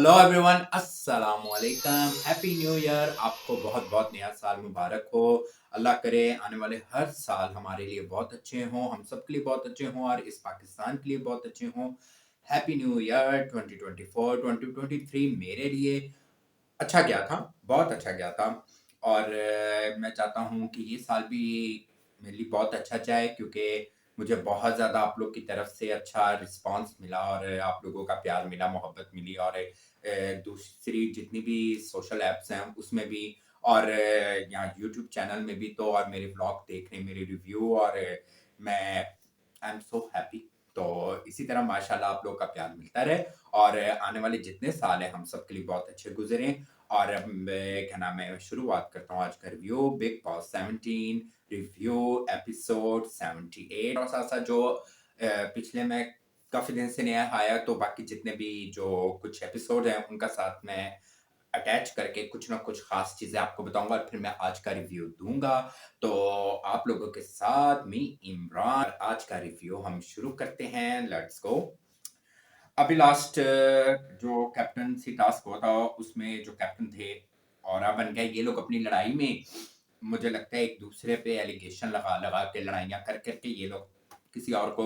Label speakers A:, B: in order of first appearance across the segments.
A: Hello everyone, अस्सलाम वालेकुम, happy new year. आपको बहुत बहुत नया साल मुबारक हो। अल्लाह करे आने वाले हर साल हमारे लिए बहुत अच्छे हों, हम सब के लिए बहुत अच्छे हों और इस पाकिस्तान के लिए बहुत अच्छे हों। हैप्पी न्यू ईयर 2024 2023 मेरे लिए अच्छा गया था, बहुत अच्छा गया था। और मैं चाहता हूँ कि ये साल भी मेरे लिए बहुत अच्छा जाए, क्योंकि मुझे बहुत ज़्यादा आप लोग की तरफ से अच्छा रिस्पॉन्स मिला और आप लोगों का प्यार मिला, मोहब्बत मिली। और दूसरी जितनी भी सोशल ऐप्स हैं उसमें भी, और यहाँ यूट्यूब चैनल में भी तो, और मेरे व्लॉग देख रहे हैं, मेरे रिव्यू, और मैं आई एम सो हैप्पी। तो इसी तरह माशाल्लाह आप लोग का प्यार मिलता रहे और आने वाले जितने साल हैं हम सब के लिए बहुत अच्छे गुजरें। और अब मैं क्या नाम है शुरुआत करता हूँ आज का review, big boss 17 review episode 78। और साथ साथ जो पिछले मैं काफी दिन से नया आया, तो बाकी जितने भी जो कुछ एपिसोड हैं उनका साथ में अटैच करके कुछ ना कुछ खास चीजें आपको बताऊंगा और फिर मैं आज का रिव्यू दूंगा। तो आप लोगों के साथ मी इमरान, आज का रिव्यू हम शुरू करते हैं, लेट्स गो। अभी लास्ट जो कैप्टनसी टास्क हुआ था उसमें जो कैप्टन थे और बन गए, ये लोग अपनी लड़ाई में मुझे लगता है एक दूसरे पे एलिगेशन लगा लगा के लड़ाइयां कर करके ये लोग किसी और को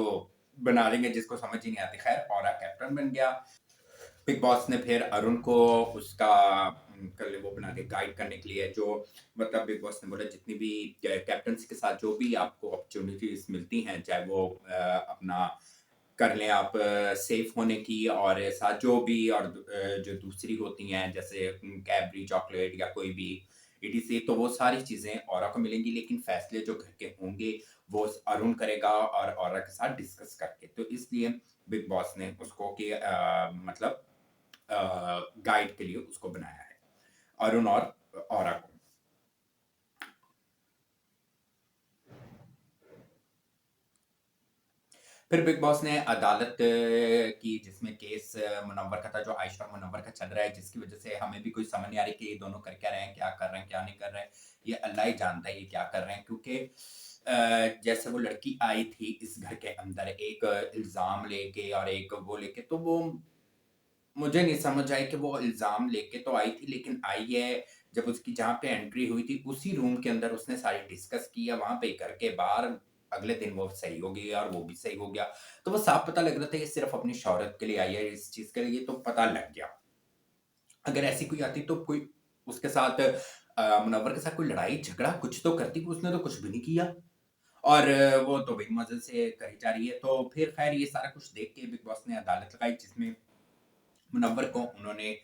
A: बना देंगे जिसको समझ ही नहीं आती। खैर, और कैप्टन बन गया। बिग बॉस ने फिर अरुण को उसका कल वो बना के गाइड करने के लिए, जो मतलब बिग बॉस ने बोला जितनी भी कैप्टन्स के साथ जो भी आपको अपॉर्चुनिटीज मिलती हैं, चाहे वो अपना कर लें आप सेफ होने की, और साथ जो भी और जो दूसरी होती हैं जैसे कैडबरी चॉकलेट या कोई भी ईटीसी, तो वो सारी चीजें औरा को मिलेंगी, लेकिन फैसले जो घर के होंगे वो अरुण करेगा और औरा के साथ डिस्कस करके। तो इसलिए बिग बॉस ने उसको कि मतलब गाइड के लिए उसको बनाया है, अरुण और औरा को। फिर बिग बॉस ने अदालत की, जिसमें केस मुनव्वर का था, जो आयशा और मुनव्वर का चल रहा है, जिसकी वजह से हमें भी कोई समझ नहीं आ रही कि ये दोनों कर क्या रहे हैं, क्या कर रहे हैं, क्या नहीं कर रहे हैं। ये अल्लाह ही जानता है ये क्या कर रहे हैं, क्योंकि जैसे वो लड़की आई थी इस घर के अंदर एक इल्जाम लेके और एक वो लेके, तो वो मुझे नहीं समझ आई कि वो इल्जाम लेके तो आई थी, लेकिन आई है जब उसकी जहाँ पे एंट्री हुई थी उसी रूम के अंदर उसने सारी डिस्कस किया, वहां पे करके बाहर अगले दिन वो सही हो गई और वो भी सही हो गया। तो वो साफ पता लग रहा था ये सिर्फ अपनी शौहरत के लिए आई है, इस चीज के लिए, तो पता लग गया। अगर ऐसी कोई आती तो कोई उसके साथ मुनव्वर के साथ कोई लड़ाई झगड़ा कुछ तो करती, उसने तो कुछ भी नहीं किया। और वो तो भाई मजे से करी जा रही है। तो फिर खैर ये सारा कुछ देख के बिग बॉस ने अदालत लगाई, जिसमें मुनव्वर को उन्होंने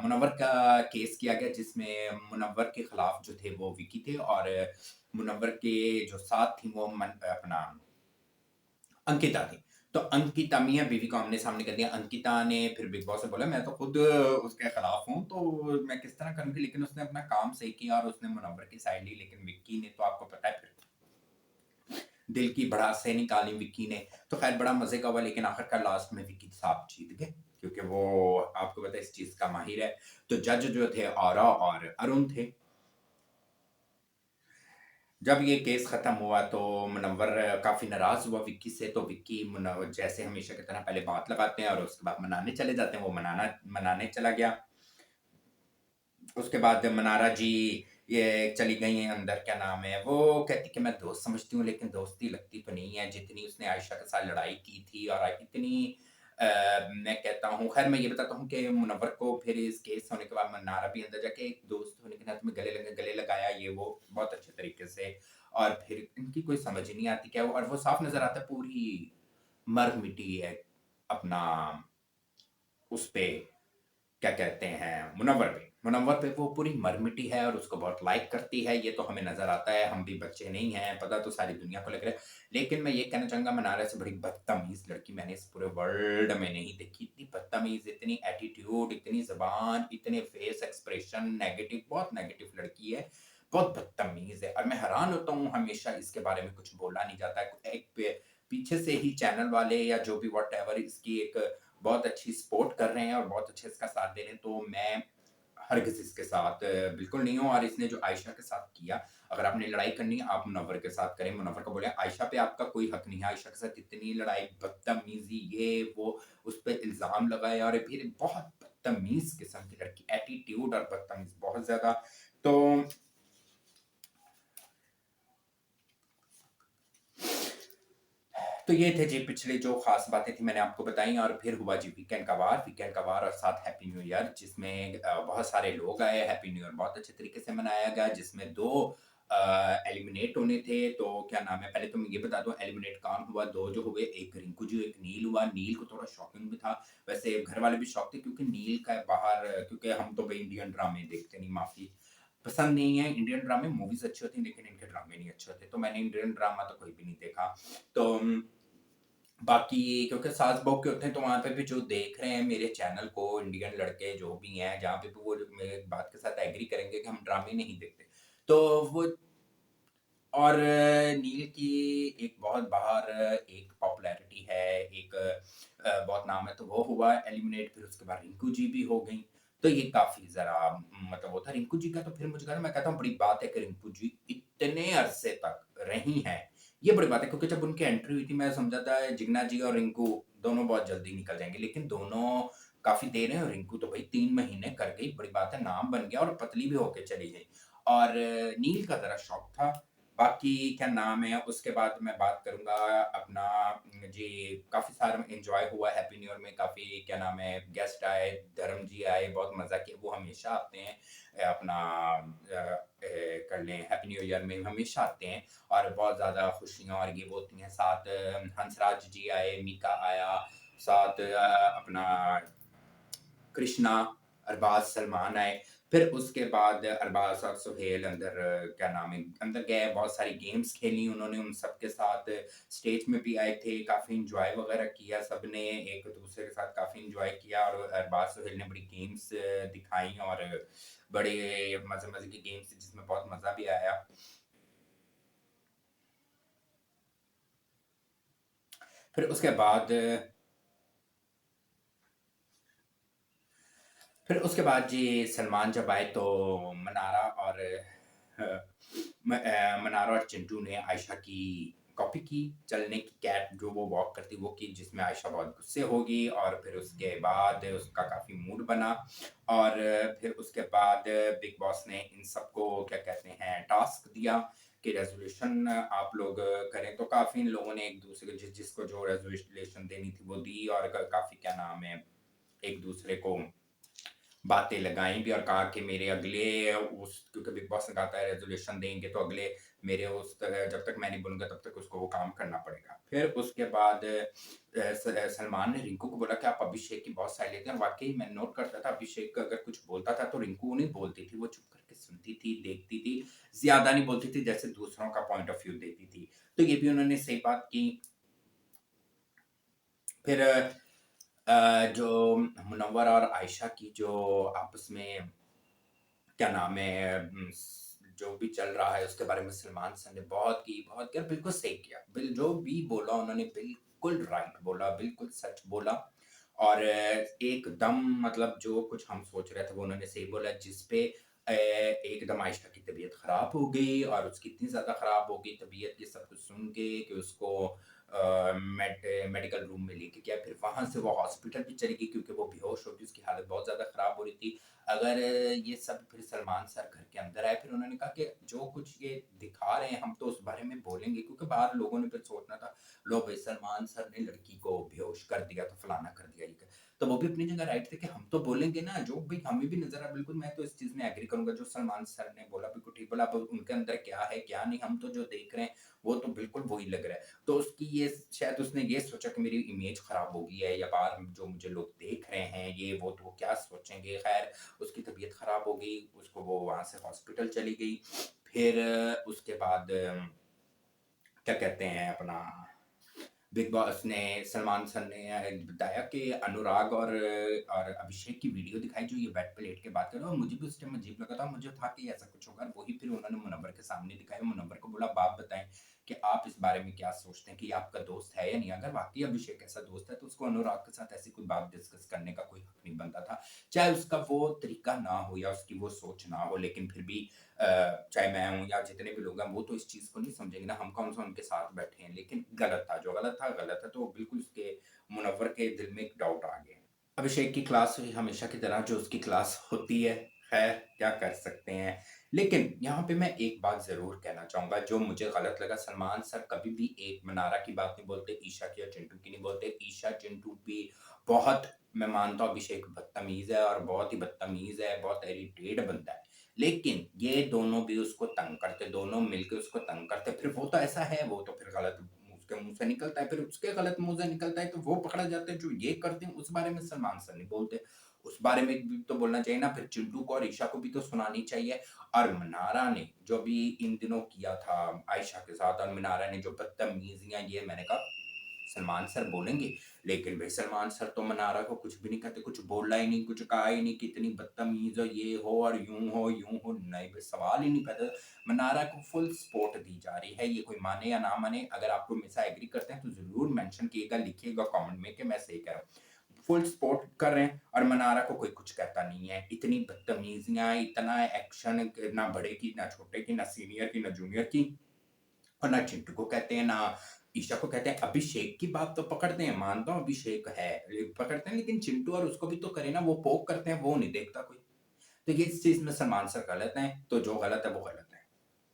A: मुनव्वर का केस किया गया, जिसमें मुनव्वर के खिलाफ जो थे वो विकी थे, और मुनव्वर के जो साथ थी वो अपना अंकिता थी। तो अंकिता मियाँ बीवी को आमने सामने कर दिया। अंकिता ने फिर बिग बॉस से बोला मैं तो खुद उसके खिलाफ हूँ, तो मैं किस तरह करूंगी, लेकिन उसने अपना काम सही किया और उसने मुनव्वर की साइड ली। लेकिन विक्की ने तो आपको पता है फिर दिल की भड़ास निकाली विक्की ने। तो खैर बड़ा मजे का हुआ, लेकिन आखिरकार लास्ट में विक्की साहब जीत गए, क्योंकि वो आपको पता है इस चीज का माहिर है। तो जज जो थे औरा और अरुण थे। जब ये केस खत्म हुआ तो मुनव्वर काफी नाराज हुआ विक्की से। तो विक्की मुनव्वर जैसे हमेशा की तरह पहले बात लगाते हैं और उसके बाद मनाने चले जाते हैं, वो मनाने चला गया। उसके बाद मनारा जी ये चली गई हैं अंदर, क्या नाम है, वो कहती कि मैं दोस्त समझती हूँ, लेकिन दोस्ती लगती तो नहीं है जितनी उसने आयशा के साथ लड़ाई की थी। और इतनी मैं कहता हूँ, खैर मैं ये बताता हूँ कि मुनव्वर को फिर इस केस होने के बाद मनारा भी अंदर जाके एक दोस्त होने के नाते में गले लगाया, ये वो बहुत अच्छे तरीके से। और फिर इनकी कोई समझ ही नहीं आती क्या और वो साफ नजर आता है पूरी मर मिटी है अपना उस पे, क्या कहते हैं, मुनव्वर पे वो पूरी मरमिटी है और उसको बहुत लाइक करती है। ये तो हमें नजर आता है, हम भी बच्चे नहीं हैं, पता तो सारी दुनिया को लग रहा है। लेकिन मैं ये कहना चाहूंगा, मनारा से बड़ी बदतमीज लड़की मैंने इस पूरे वर्ल्ड में नहीं देखी। इतनी बदतमीज, इतनी एटीट्यूड, इतनी जबान, इतने फेस एक्सप्रेशन नेगेटिव, बहुत नेगेटिव लड़की है, बहुत बदतमीज है। और मैं हैरान होता हूँ, हमेशा इसके बारे में कुछ बोला नहीं जाता है। एक पीछे से ही चैनल वाले या जो भी वट एवर इसकी एक बहुत अच्छी सपोर्ट कर रहे हैं और बहुत अच्छे इसका साथ दे रहे हैं। तो मैं हरगिज इसके साथ बिल्कुल नहीं हूँ। और इसने जो आयशा के साथ किया, अगर आपने लड़ाई करनी है आप मुनव्वर के साथ करें, मुनव्वर को बोले आयशा पे आपका कोई हक नहीं है। आयशा के साथ इतनी लड़ाई, बदतमीजी, ये वो, उस पर इल्जाम लगाए और फिर बहुत बदतमीज़ किस्म की लड़की, एटीट्यूड और बदतमीज़ बहुत ज़्यादा। तो तो ये थे जी पिछले जो ख़ास बातें थी मैंने आपको बताई, और फिर हुआ जी वीकेंड का वार और साथ हैप्पी न्यू ईयर, जिसमें बहुत सारे लोग आए। हैप्पी न्यू ईयर बहुत अच्छे तरीके से मनाया गया, जिसमें 2 एलिमिनेट होने थे। तो क्या नाम है, पहले तो मैं ये बता दूँ एलिमिनेट कौन हुआ, 2 जो हुए, एक रिंकू जी, एक नील हुआ। नील को थोड़ा शॉकिंग भी था, वैसे घर वाले भी शॉक थे क्योंकि नील का बाहर, क्योंकि हम तो भई इंडियन ड्रामे देखते नहीं, माफ़ी पसंद नहीं है। इंडियन ड्रामे मूवीज़ अच्छी होती हैं, लेकिन इनके ड्रामे नहीं अच्छे होते। तो मैंने इंडियन ड्रामा तो कोई भी नहीं देखा। तो बाकी क्योंकि सास-बहू के होते हैं, तो वहाँ पे भी जो देख रहे हैं मेरे चैनल को इंडियन लड़के जो भी हैं, जहाँ पे भी वो मेरे बात के साथ एग्री करेंगे कि हम ड्रामे नहीं देखते। तो वो, और नील की एक बहुत बाहर एक पॉपुलैरिटी है, एक बहुत नाम है, तो वो हुआ एलिमिनेट। फिर उसके बाद रिंकू जी भी हो गईं। तो ये काफ़ी ज़रा मतलब वो था रिंकू जी का। तो फिर मुझे कहना, मैं कहता हूँ बड़ी बात है कि रिंकू जी इतने अरसे तक रही हैं। ये बड़ी बात है क्योंकि जब उनकी एंट्री हुई थी, मैं समझा था जिग्ना जी और रिंकू दोनों बहुत जल्दी निकल जाएँगे, लेकिन दोनों काफ़ी देर हैं, और रिंकू तो भई 3 महीने कर गई, बड़ी बात है, नाम बन गया और पतली भी होके चली गई। और नील का ज़रा शौक था। बाकी क्या नाम है, उसके बाद मैं बात करूँगा अपना, जी काफ़ी सारा एन्जॉय हुआ हैप्पी न्यू ईयर में, काफ़ी क्या नाम है गेस्ट आए, धर्म जी आए, बहुत मज़ा किया, वो हमेशा आते हैं। अपना कर लें हैप्पी न्यू ईयर में हमेशा आते हैं, और बहुत ज़्यादा खुशियाँ और ये वो होती हैं। साथ हंसराज जी आए, मीका आया, साथ अपना कृष्णा, अरबाज़, सलमान आए। फिर उसके बाद अरबाज़ और सुहेल अंदर क्या नाम है, अंदर गए, बहुत सारी गेम्स खेली उन्होंने उन सबके साथ, स्टेज में भी आए थे, काफ़ी एन्जॉय वगैरह किया सबने, एक-दूसरे के साथ काफ़ी एन्जॉय किया, और अरबाज़, सुहेल ने बड़ी गेम्स दिखाई, और बड़े मज़े-मज़े की गेम्स थी जिसमें बहुत मज़ा भी आया। फिर उसके बाद जी सलमान जब आए, तो मनारा और मनारा और चिंटू ने आयशा की कॉपी की, चलने की कैट जो वो वॉक करती वो की, जिसमें आयशा बहुत गुस्से होगी, और फिर उसके बाद उसका काफ़ी मूड बना। और फिर उसके बाद बिग बॉस ने इन सबको क्या कहते हैं टास्क दिया कि रेज़ोल्यूशन आप लोग करें। तो काफ़ी इन लोगों ने एक-दूसरे को जिसको जो रेज़ोल्यूशन देनी थी वो दी, और काफ़ी क्या नाम है एक-दूसरे को बातें लगाई भी, और कहा कि मेरे अगले उस, क्योंकि बिग बॉस ने कहा था रेज़ोल्यूशन देंगे तो अगले मेरे उस तरह जब तक मैं नहीं बोलूँगा तब तक उसको वो काम करना पड़ेगा। फिर उसके बाद सलमान ने रिंकू को बोला कि आप अभिषेक की बहुत साइड लेते हैं, और वाक़ई मैं नोट करता था अभिषेक अगर कुछ बोलता था तो रिंकू नहीं बोलती थी, वो चुप करके सुनती थी, देखती थी, ज़्यादा नहीं बोलती थी, जैसे दूसरों का पॉइंट ऑफ व्यू देती थी। तो ये भी उन्होंने सही बात की। फिर जो मुनव्वर और आयशा की जो आपस में क्या नाम है जो भी चल रहा है उसके बारे में सलमान सर ने बहुत किया, बिल्कुल सही किया। जो भी बोला उन्होंने बिल्कुल राइट बोला, बिल्कुल सच बोला, और एकदम मतलब जो कुछ हम सोच रहे थे वो उन्होंने सही बोला, जिस पे एकदम आयशा की तबीयत खराब हो गई, और उसकी इतनी ज़्यादा खराब हो गई तबीयत, ये सब कुछ सुन के कि उसको मेडिकल रूम में लेके गया, फिर वहाँ से वो हॉस्पिटल भी चली गई क्योंकि वो बेहोश हो गई, उसकी हालत बहुत ज़्यादा खराब हो रही थी। अगर ये सब फिर सलमान सर घर के अंदर आए, फिर उन्होंने कहा कि जो कुछ ये दिखा रहे हैं हम तो उस बारे में बोलेंगे, क्योंकि बाहर लोगों ने फिर सोचना था लो भाई सलमान सर ने लड़की को बेहोश कर दिया तो फलाना कर दिया ये तो वो भी अपनी जगह राइट थे कि हम तो बोलेंगे ना, जो भाई हमें भी नजर आ, बिल्कुल मैं तो इस चीज में एग्री करूंगा, जो सलमान सर ने बोला बिल्कुल ठीक बोला। अब उनके अंदर क्या है क्या नहीं, हम तो जो देख रहे हैं वो तो बिल्कुल वही लग रहा है। तो उसकी ये शायद उसने ये सोचा कि मेरी इमेज खराब हो गई है, या बाहर जो मुझे लोग देख रहे हैं ये वो, तो वो क्या सोचेंगे। खैर उसकी तबीयत खराब हो गई, उसको वो वहाँ से हॉस्पिटल चली गई। फिर उसके बाद क्या कहते हैं अपना बिग बॉस ने, सलमान सर ने बताया कि अनुराग और अभिषेक की वीडियो दिखाई जो ये बेड पे लेट के बात कर रहे हैं, और मुझे भी उस टाइम अजीब लगा था, मुझे था कि ऐसा कुछ होगा, और वही फिर उन्होंने मुनव्वर के सामने दिखाया। मुनव्वर को बोला बाप बताएं कि आप इस बारे में क्या सोचते हैं कि ये आपका दोस्त है या नहीं, अगर वाकई अभिषेक ऐसा दोस्त है तो उसको अनुराग के साथ ऐसी कोई बात डिस्कस करने का कोई हक नहीं बनता था, चाहे उसका वो तरीका ना हो या उसकी वो सोच ना हो, लेकिन फिर भी चाहे मैं हूँ या जितने भी लोग हैं वो तो इस चीज़ को नहीं समझेंगे ना, हम कौन-सा उनके साथ बैठे हैं। लेकिन गलत था, जो गलत था गलत है, तो बिल्कुल उसके मुनव्वर के दिल में एक डाउट आ गया। अभिषेक की क्लास हुई हमेशा की तरह जो उसकी क्लास होती है, खैर क्या कर सकते हैं। लेकिन यहाँ पे मैं एक बात ज़रूर कहना चाहूँगा जो मुझे गलत लगा, सलमान सर कभी भी एक मनारा की बात नहीं बोलते, ईशा की या चिंटू की नहीं बोलते। ईशा, चिंटू भी बहुत, मैं मानता हूँ अभिषेक बदतमीज़ है और बहुत ही बदतमीज़ है, बहुत इरिटेट बंदा है। लेकिन ये दोनों भी उसको तंग करते, दोनों मिलके उसको तंग करते, फिर वो तो ऐसा है, वो तो फिर गलत उसके मुँह से निकलता है, फिर उसके गलत मुँह से निकलता है, तो वो पकड़ा जाता है, जो ये करते हैं, उस बारे में सलमान सर नहीं बोलते। उस बारे में भी तो बोलना चाहिए ना, फिर चिंटू को और ईशा को भी तो सुनानी चाहिए। और मनारा ने जो भी इन दिनों किया था आयशा के साथ, और मनारा ने जो बदतमीज़ियाँ, ये मैंने कहा सलमान सर बोलेंगे, लेकिन भई सलमान सर तो मनारा को कुछ भी नहीं कहते, कुछ बोला ही नहीं, कुछ कहा ही नहीं कि इतनी बदतमीज़ हो, ये हो और यूँ हो, यूँ हो, नहीं भई सवाल ही नहीं पैदा। मनारा को फुल सपोर्ट दी जा रही है, ये कोई माने या ना माने, अगर आप लोग मेरे साथ एग्री करते हैं तो ज़रूर मेंशन किएगा, लिखिएगा कमेंट में कि मैं सही कह रहा हूँ। फुल सपोर्ट कर रहे हैं और मनारा को कोई कुछ कहता नहीं है। इतनी बदतमीज़ियाँ, इतना एक्शन, ना बड़े की, ना छोटे की, ना सीनियर की, ना जूनियर की, और ना चिंटू को कहते हैं, ना ईशा को कहते हैं। अभिषेक की बात तो पकड़ते हैं, मानता हूँ अभिषेक है, पकड़ते हैं, लेकिन चिंटू और उसको भी तो करे ना, वो पोक करते हैं, वो नहीं देखता कोई। तो ये इस चीज़ में सलमान सर गलत हैं, तो जो गलत है वो गलत है।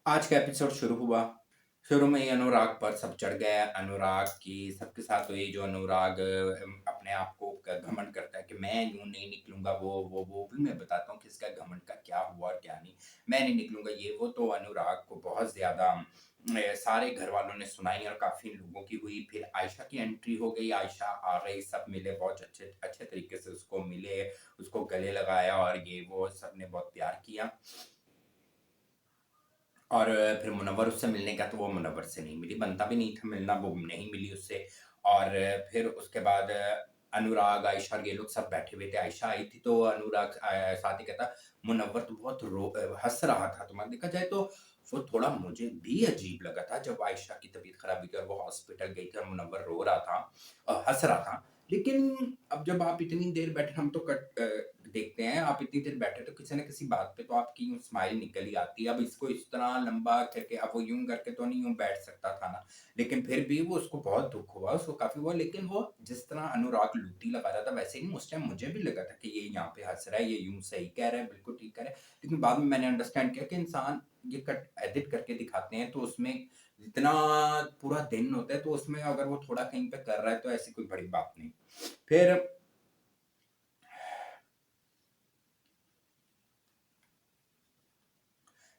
A: आज का एपिसोड शुरू हुआ, शुरू में ही अनुराग पर सब चढ़ गया। अनुराग की सबके साथ तो ये जो अनुराग अपने आप को घमंड करता है कि मैं यूँ नहीं निकलूँगा, वो भी मैं बताता हूँ कि इसका घमंड का क्या हुआ और क्या नहीं। मैं नहीं निकलूँगा ये वो, तो अनुराग को बहुत ज़्यादा सारे घरवालों ने सुनाई और काफ़ी लोगों की हुई। फिर आयशा की एंट्री हो गई, आयशा आ गई, सब मिले, बहुत अच्छे अच्छे तरीके से उसको मिले, उसको गले लगाया और ये वो सबने बहुत प्यार किया। और फिर मुनव्वर उससे मिलने गया तो वो मुनव्वर से नहीं मिली, बनता भी नहीं था मिलना, वो नहीं मिली उससे। और फिर उसके बाद अनुराग, आयशा और ये लोग सब बैठे हुए थे। आयशा आई थी तो अनुराग साथ ही कहता, मुनव्वर तो बहुत हँस रहा था। तुम्हारा देखा जाए तो वो थोड़ा मुझे भी अजीब लगा था जब आयशा की तबीयत खराब हुई थी और वो हॉस्पिटल गई थी और मुनव्वर रो रहा था, हँस रहा था। लेकिन अब जब आप इतनी देर बैठे, हम तो देखते हैं, आप इतनी देर बैठे तो किसी न किसी बात पे तो आपकी यूँ स्माइल निकल ही आती है। अब इसको इस तरह लंबा करके, अब वो यूँ करके तो नहीं यूँ बैठ सकता था ना। लेकिन फिर भी वो, उसको बहुत दुःख हुआ, उसको काफ़ी हुआ, लेकिन वो जिस तरह अनुराग लूटी लगा रहा था वैसे ही नहीं, उस टाइम मुझे भी लगा था कि ये यहाँ पे हँस रहा है, ये यूँ सही कह रहा है, बिल्कुल ठीक कह रहा है। लेकिन बाद में मैंने अंडरस्टैंड किया कि इंसान ये कट एडिट करके दिखाते हैं तो उसमें जितना पूरा दिन होता है तो उसमें अगर वो थोड़ा कहीं पे कर रहा है तो ऐसी कोई बड़ी बात नहीं। फिर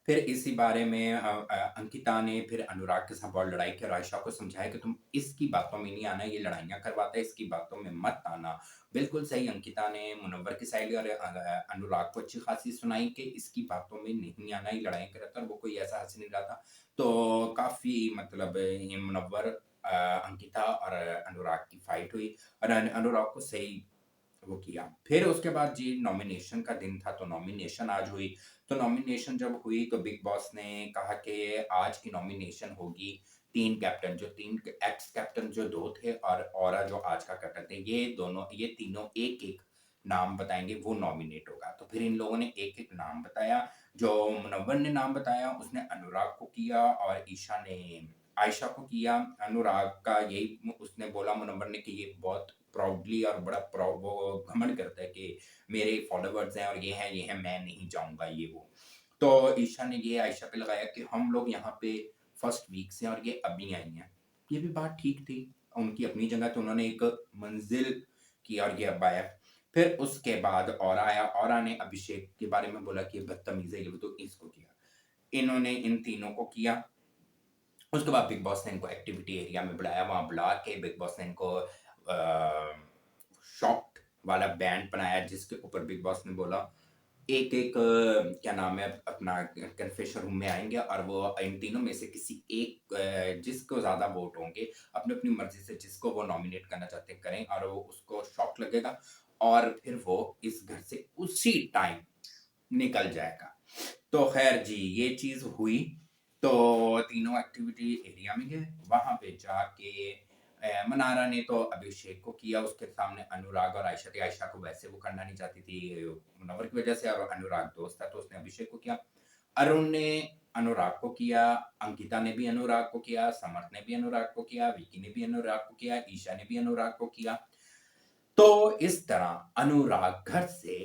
A: फिर इसी बारे में अंकिता ने फिर अनुराग के साथ बहुत लड़ाई की और आयशा को समझाया कि तुम इसकी बातों में नहीं आना, ये लड़ाइयाँ करवाता है, इसकी बातों में मत आना। बिल्कुल सही, अंकिता ने मुनव्वर की साइड ली और अनुराग को अच्छी खासी सुनाई कि इसकी बातों में नहीं आना, ये लड़ाइयाँ करता है और वो कोई ऐसा हँस नहीं रहा था। तो काफ़ी मतलब ये मुनव्वर, अंकिता और अनुराग की फाइट हुई और अनुराग को सही वो किया। फिर उसके बाद जी नॉमिनेशन का दिन था, तो नॉमिनेशन आज हुई। तो नॉमिनेशन जब हुई तो बिग बॉस ने कहा कि आज की नॉमिनेशन होगी 3 कैप्टन, जो 3 एक्स कैप्टन जो 2 थे और औरा जो आज का कैप्टन थे, ये तीनों एक-एक नाम बताएँगे, वो नॉमिनेट होगा। तो फिर इन लोगों ने एक-एक नाम बताया। जो मुनव्वर ने नाम बताया उसने अनुराग को किया और ईशा ने आयशा को किया। अनुराग का यही उसने बोला मुनव्वर ने कि ये बहुत प्राउडली और बड़ा वो घमंड करता है कि मेरे फॉलोवर्स हैं और ये हैं, मैं नहीं जाऊँगा ये वो। तो ईशा ने ये आयशा पे लगाया कि हम लोग यहाँ पे फर्स्ट वीक से हैं और ये अभी आई हैं। ये भी बात ठीक थी। उनकी अपनी जगह तो उन्होंने एक मंज़िल की और ये अब आया। फिर उसके बाद औरा आया, औरा ने अभिषेक के बारे में बोला कि ये बदतमीज़ है, ये वो, तो इसको किया। इन्होंने इन तीनों को किया। उसके बाद बिग बॉस ने इनको एक्टिविटी एरिया में बुलाया, वहाँ बुला के बिग बॉस ने इनको शॉट वाला बैंड बनाया जिसके ऊपर बिग बॉस ने बोला एक-एक क्या नाम है अपना कन्फेशन रूम में आएँगे और वो इन तीनों में से किसी एक जिसको ज़्यादा वोट होंगे, अपनी-अपनी मर्ज़ी से जिसको वो नॉमिनेट करना चाहते हैं करें और वो उसको शॉक लगेगा और फिर वो इस घर से उसी टाइम निकल जाएगा। तो ख़ैर जी, ये चीज़ हुई, तो तीनों एक्टिविटी एरिया में गए, वहाँ पे जाके मनारा ने तो अभिषेक को किया, उसके सामने अनुराग और आयशा थी, आयशा को वैसे वो करना नहीं चाहती थी मुनव्वर की वज़ह से और अनुराग दोस्त था तो उसने अभिषेक को किया। अरुण ने अनुराग को किया, अंकिता ने भी अनुराग को किया, समर्थ ने भी अनुराग को किया, विकी ने भी अनुराग को किया, ईशा ने भी अनुराग को किया। तो इस तरह अनुराग घर से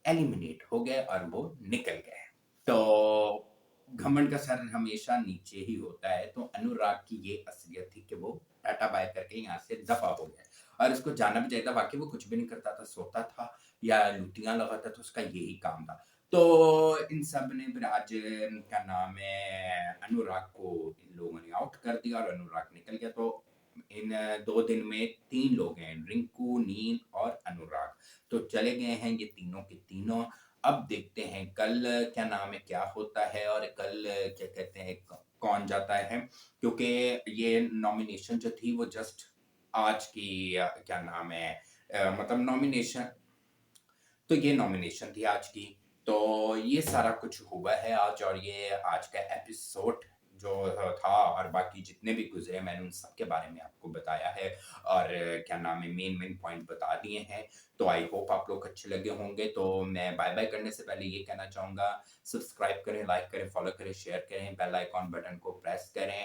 A: एलिमिनेट हो गए और वो निकल गए। तो घमंड का सर हमेशा नीचे ही होता है, तो अनुराग की ये असलियत थी कि वो टाटा बाय करके यहाँ से दफ़ा हो गए और इसको जानना भी चाहिए था। वाक़ई वो कुछ भी नहीं करता था, सोता था या लुटियाँ लगाता था, उसका यही काम था। तो इन सब ने फिर आज क्या नाम है, अनुराग को इन लोगों ने आउट कर दिया और अनुराग निकल गया। तो इन 2 दिन में 3 लोग हैं, रिंकू, नील और अनुराग। तो चले गए हैं ये तीनों के तीनों। अब देखते हैं कल क्या नाम है, क्या होता है और कल क्या कहते हैं कौन जाता है, क्योंकि ये नॉमिनेशन जो थी वो जस्ट आज की क्या नाम है मतलब नॉमिनेशन, तो ये नॉमिनेशन थी आज की। तो ये सारा कुछ हुआ है आज और ये आज का एपिसोड जो था और बाकी जितने भी गुज़रे मैंने उन सब के बारे में आपको बताया है और क्या नाम है मेन पॉइंट बता दिए हैं। तो आई होप आप लोग अच्छे लगे होंगे। तो मैं बाय-बाय करने से पहले ये कहना चाहूँगा, सब्सक्राइब करें, लाइक करें, फॉलो करें, शेयर करें, बेल आइकॉन बटन को प्रेस करें,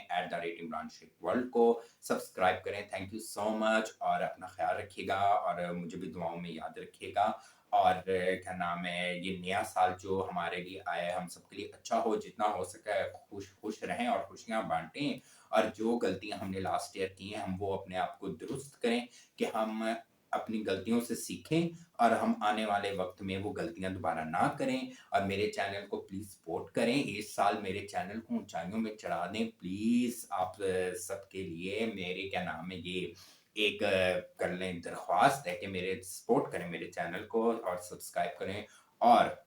A: @इमरान शेख वर्ल्ड को सब्सक्राइब करें। थैंक यू सो मच और अपना ख़्याल रखिएगा और मुझे भी दुआओं में याद रखिएगा। और क्या नाम है, ये नया साल जो हमारे लिए आया है, हम सबके लिए अच्छा हो, जितना हो सके खुश खुश रहें और खुशियाँ बाँटें और जो गलतियाँ हमने लास्ट ईयर की हैं, हम वो अपने आप को दुरुस्त करें कि हम अपनी गलतियों से सीखें और हम आने वाले वक़्त में वो गलतियाँ दोबारा ना करें। और मेरे चैनल को प्लीज़ सपोर्ट करें, इस साल मेरे चैनल को ऊँचाइयों में चढ़ा दें प्लीज़। आप सबके लिए मेरे क्या नाम है ये एक कर लें दरख्वास्त है कि मेरे सपोर्ट करें मेरे चैनल को और सब्सक्राइब करें और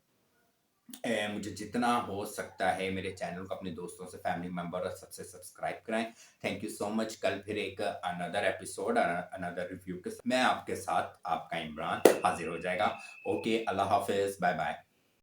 A: मुझे जितना हो सकता है मेरे चैनल को अपने दोस्तों से, फैमिली मेंबर और सबसे सब्सक्राइब कराएँ। Thank you so much. कल फिर एक अनदर एपिसोड अनदर रिव्यू के साथ मैं आपके साथ आपका इमरान हाज़िर हो जाएगा। ओके, अल्लाह हाफ़िज़, बाय बाय।